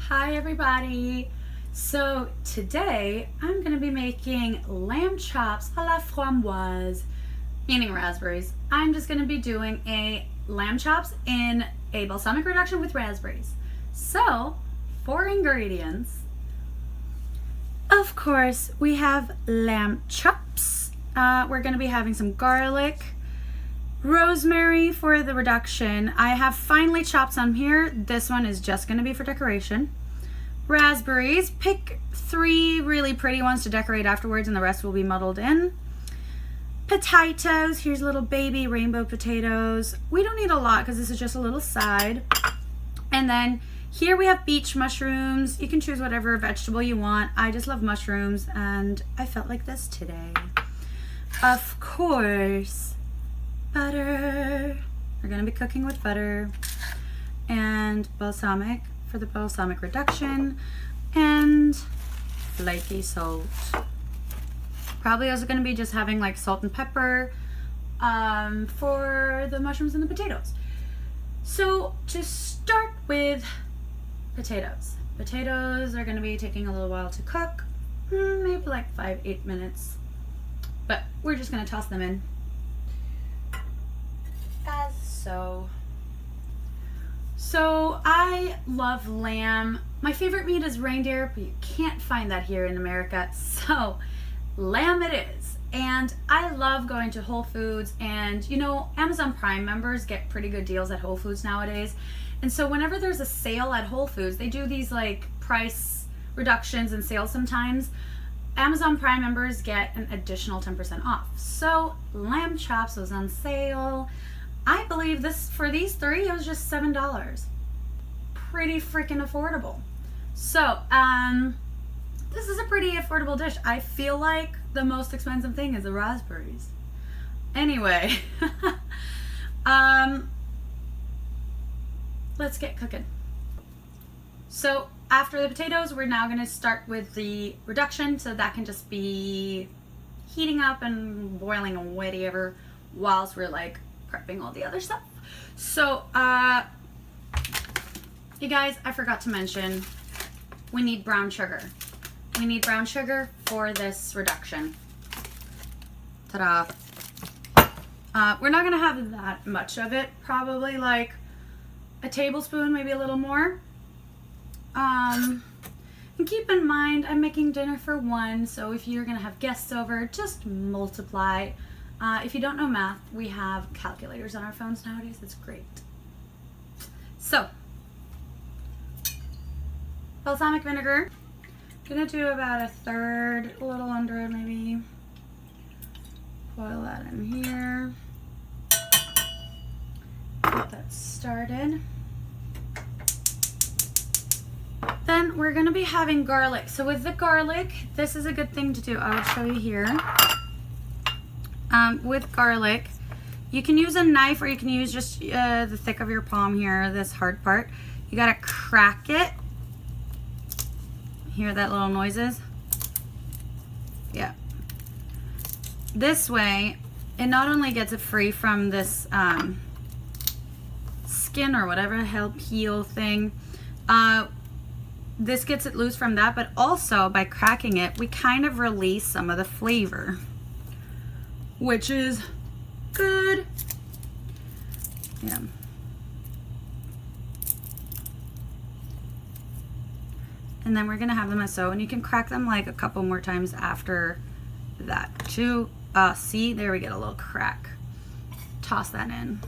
Hi everybody! So today I'm going to be making lamb chops a la framboise, meaning raspberries. I'm just going to be doing a lamb chops in a balsamic reduction with raspberries. So, for ingredients, of course we have lamb chops. We're going to be having some garlic, rosemary for the reduction. I have finely chopped some here. This one is just going to be for decoration. Raspberries, pick 3 really pretty ones to decorate afterwards and the rest will be muddled in. Potatoes, here's little baby rainbow potatoes. We don't need a lot because this is just a little side. And then here we have beech mushrooms. You can choose whatever vegetable you want. I just love mushrooms and I felt like this today. Of course, butter. We're gonna be cooking with butter. And balsamic for the balsamic reduction, and flaky salt. Probably also going to be just having like salt and pepper for the mushrooms and the potatoes. So to start with potatoes. Potatoes are going to be taking a little while to cook, maybe like 5-8 minutes, but we're just going to toss them in as so. So I love lamb. My favorite meat is reindeer, but you can't find that here in America. So lamb it is. And I love going to Whole Foods, and you know, Amazon Prime members get pretty good deals at Whole Foods nowadays. And so whenever there's a sale at Whole Foods, they do these like price reductions and sales sometimes. Amazon Prime members get an additional 10% off. So lamb chops was on sale. I believe this, for these 3, it was just $7. Pretty freaking affordable. So, this is a pretty affordable dish. I feel like the most expensive thing is the raspberries. Anyway, let's get cooking. So, after the potatoes, we're now gonna start with the reduction, so that can just be heating up and boiling and whatever whilst we're like prepping all the other stuff. So you guys, I forgot to mention, we need brown sugar. We need brown sugar for this reduction. Ta-da. We're not gonna have that much of it, probably like a tablespoon, maybe a little more. And keep in mind, I'm making dinner for 1, so if you're gonna have guests over, just multiply. If you don't know math, we have calculators on our phones nowadays. It's great. So, balsamic vinegar. I'm gonna do about 1/3, a little under it maybe. Boil that in here. Get that started. Then we're gonna be having garlic. So with the garlic, this is a good thing to do. I will show you here. With garlic, you can use a knife or you can use just the thick of your palm here, this hard part. You gotta crack it. Hear that little noises? Yeah. This way, it not only gets it free from this skin or whatever, hell peel thing. This gets it loose from that, but also by cracking it, we kind of release some of the flavor, which is good. Yeah. And then we're gonna have them as so, and you can crack them like a couple more times after that too. See, there we get a little crack. Toss that in.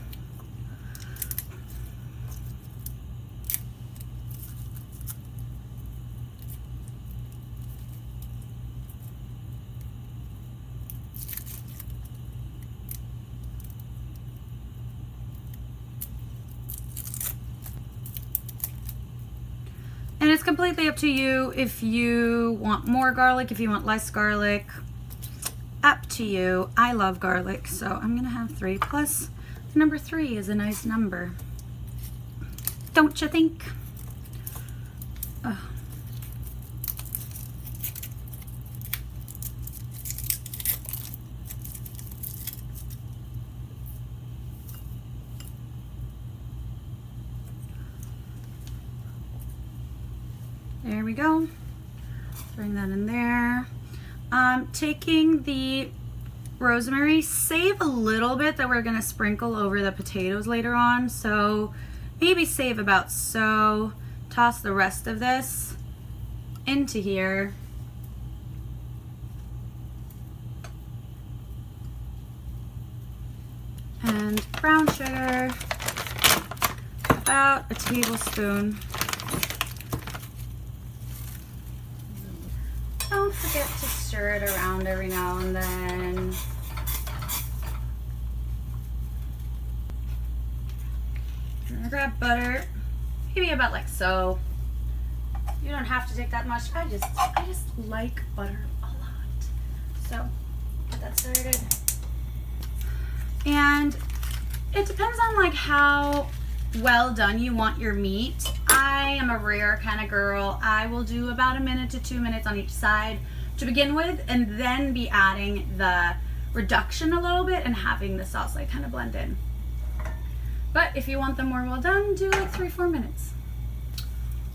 And it's completely up to you if you want more garlic, if you want less garlic. Up to you. I love garlic, so I'm gonna have 3. Plus, number 3 is a nice number. Don't you think? Ugh. There we go. Bring that in there. Taking the rosemary, save a little bit that we're gonna sprinkle over the potatoes later on. So maybe save about so. Toss the rest of this into here. And brown sugar, about a tablespoon. Don't forget to stir it around every now and then. I'm gonna grab butter, maybe about like so. You don't have to take that much. I just like butter a lot. So get that started. And it depends on like how well done you want your meat. I am a rare kind of girl. I will do about 1 minute to 2 minutes on each side to begin with, and then be adding the reduction a little bit and having the sauce like kind of blend in. But if you want them more well done, do like 3-4 minutes.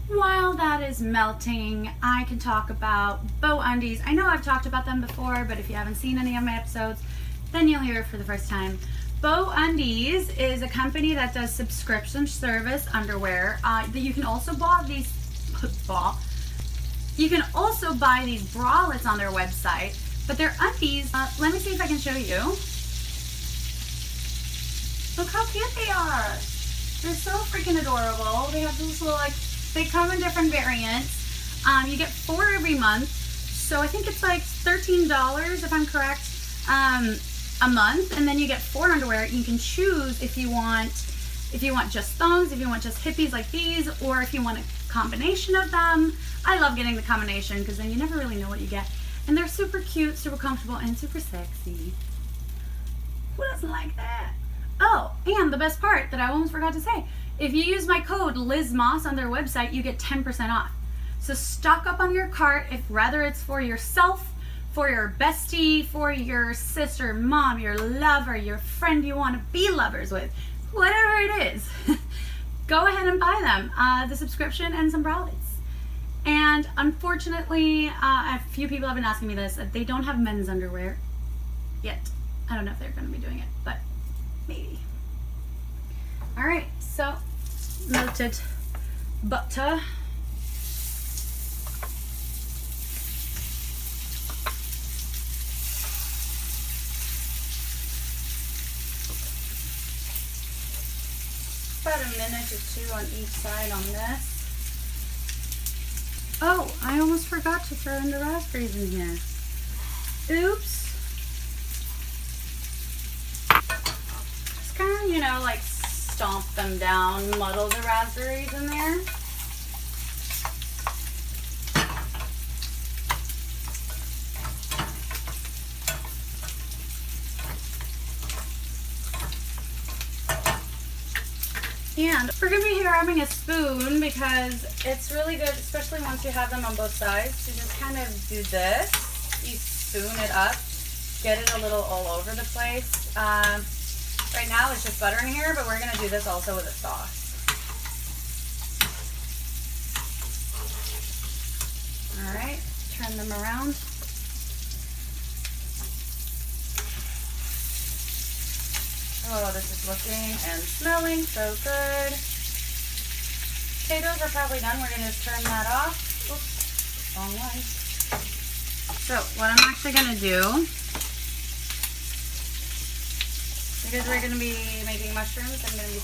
While that is melting, I can talk about Bow Undies. I know I've talked about them before, but if you haven't seen any of my episodes, then you'll hear it for the first time. Bow Undies is a company that does subscription service underwear. You can also buy these You can also buy these bralettes on their website, but their undies, let me see if I can show you. Look how cute they are. They're so freaking adorable. They have this little, like, they come in different variants. You get 4 every month, so I think it's like $13 if I'm correct, a month, and then you get 4 underwear. You can choose if you want just thongs, if you want just hippies like these, or if you want a combination of them. I love getting the combination because then you never really know what you get. And they're super cute, super comfortable, and super sexy. Who doesn't like that? Oh, and the best part that I almost forgot to say, if you use my code LizMoss on their website, you get 10% off. So stock up on your cart, if whether it's for yourself, for your bestie, for your sister, mom, your lover, your friend you want to be lovers with, whatever it is. Go ahead and buy them, the subscription and some bralettes. And unfortunately, a few people have been asking me this, that they don't have men's underwear yet. I don't know if they're going to be doing it, but maybe. All right, so melted butter. About 1 minute or 2 on each side on this. Oh, I almost forgot to throw in the raspberries in here. Oops. Just kind of, you know, like stomp them down, muddle the raspberries in there. And we're going to be grabbing a spoon because it's really good, especially once you have them on both sides, to just kind of do this. You spoon it up, get it a little all over the place. Right now it's just butter in here, but we're going to do this also with a sauce. All right, turn them around. Oh, this is looking and smelling so good. Potatoes are probably done. We're going to just turn that off. Oops, wrong one. So what I'm actually going to do, because we're going to be making mushrooms, I'm going to be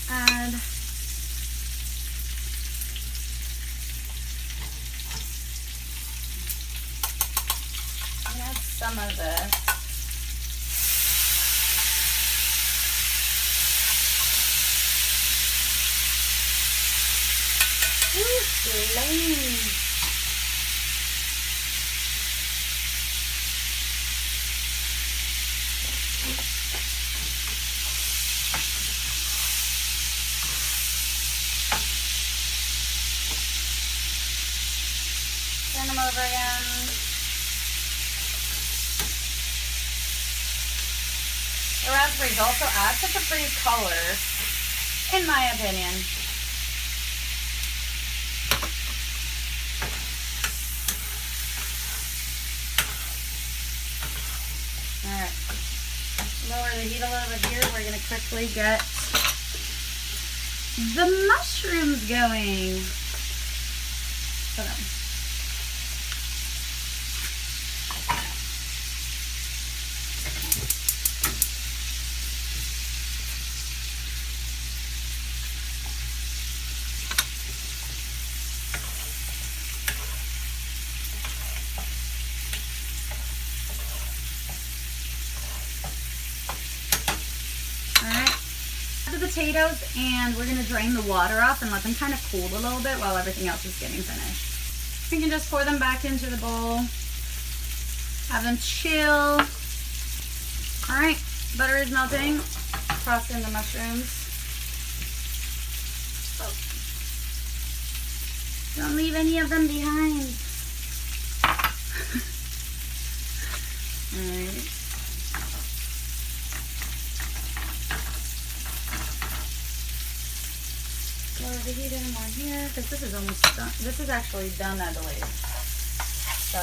add some of this. flames. Turn them over again. The raspberries also add such a pretty color, in my opinion. Alright, lower the heat a little bit here. We're going to quickly get the mushrooms going. Hold on. The potatoes, and we're going to drain the water off and let them kind of cool a little bit while everything else is getting finished. We can just pour them back into the bowl, have them chill. All right, butter is melting. Toss in the mushrooms. Oh. Don't leave any of them behind. All right. Lower the heat in more here, because this is almost done. This is actually done, I believe. So.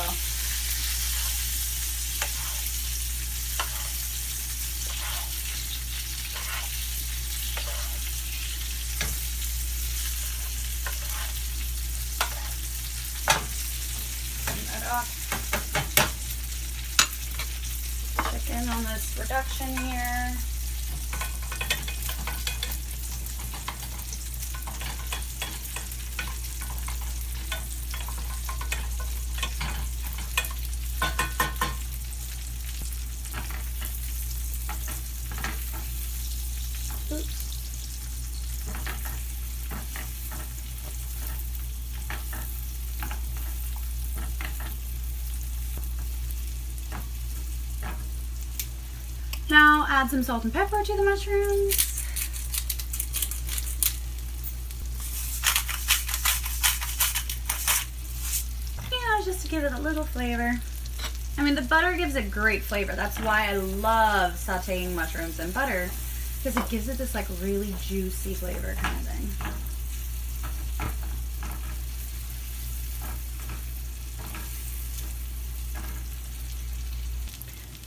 Turn that off. Chicken on this reduction here. Now add some salt and pepper to the mushrooms. You know, just to give it a little flavor. I mean, the butter gives it great flavor. That's why I love sauteing mushrooms in butter, because it gives it this like really juicy flavor kind of thing.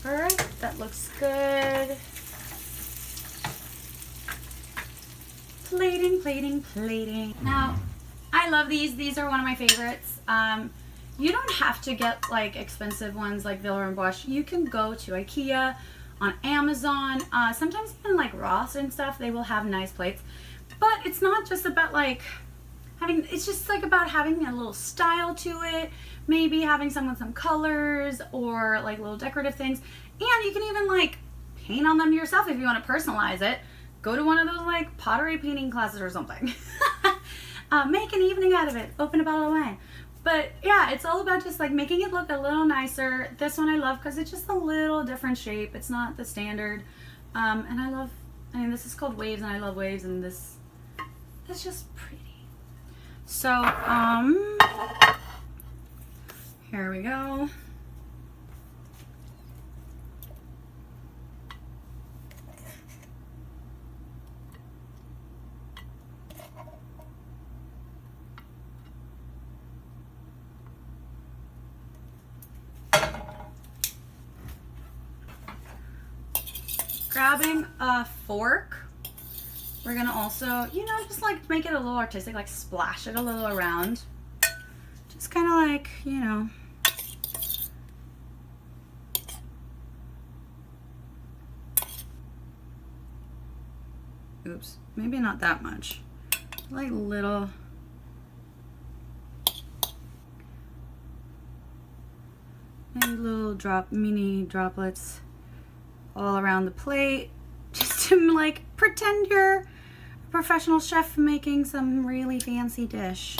Alright, that looks good. Plating, plating, plating. Now, I love these. These are one of my favorites. You don't have to get like expensive ones like Villa and Bosch. You can go to IKEA, on Amazon. Sometimes even like Ross and stuff, they will have nice plates. But it's not just about like having, it's just like about having a little style to it. Maybe having some with some colors or like little decorative things. And you can even like paint on them yourself if you want to personalize it. Go to one of those like pottery painting classes or something. Make an evening out of it. Open a bottle of wine. But yeah, it's all about just like making it look a little nicer. This one I love because it's just a little different shape. It's not the standard. And I mean, this is called Waves and I love waves, and this is just pretty. So, here we go. Grabbing a fork, we're gonna also, you know, just like make it a little artistic, like splash it a little around. Just kind of like, you know. Oops, maybe not that much. Like little. Maybe little mini droplets all around the plate, just to like pretend you're a professional chef making some really fancy dish.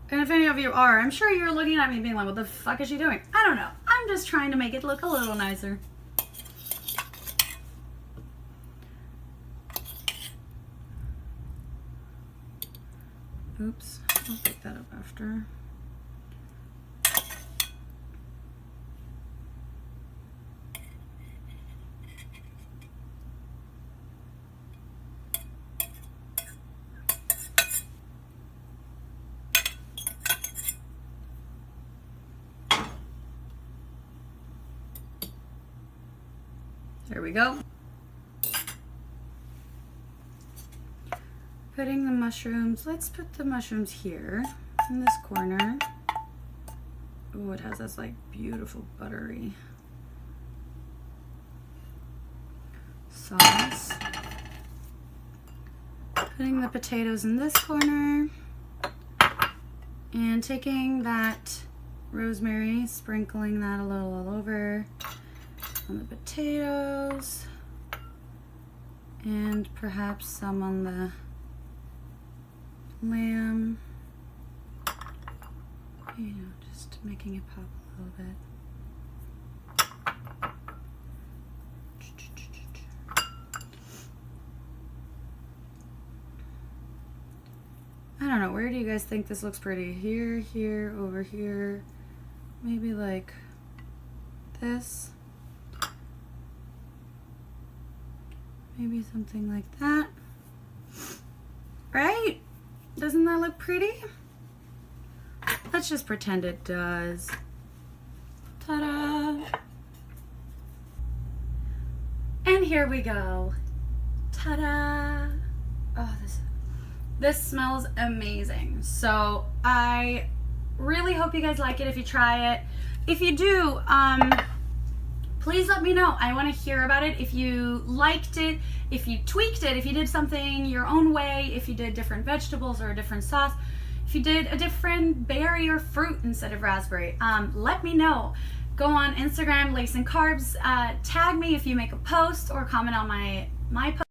And if any of you are, I'm sure you're looking at me being like, what the fuck is she doing? I don't know. I'm just trying to make it look a little nicer. Oops, I'll pick that up after. There we go. Putting the mushrooms, let's put the mushrooms here in this corner. Oh, it has this like beautiful buttery sauce. Putting the potatoes in this corner and taking that rosemary, sprinkling that a little all over on the potatoes and perhaps some on the lamb, you know, just making it pop a little bit. I don't know, where do you guys think this looks pretty? Here, here, over here, maybe like this. Maybe something like that. Right? Doesn't that look pretty? Let's just pretend it does. Ta-da! And here we go. Ta-da! Oh, this smells amazing. So I really hope you guys like it if you try it. If you do, please let me know. I want to hear about it. If you liked it, if you tweaked it, if you did something your own way, if you did different vegetables or a different sauce, if you did a different berry or fruit instead of raspberry, let me know. Go on Instagram, Lace and Carbs. Tag me if you make a post or comment on my post.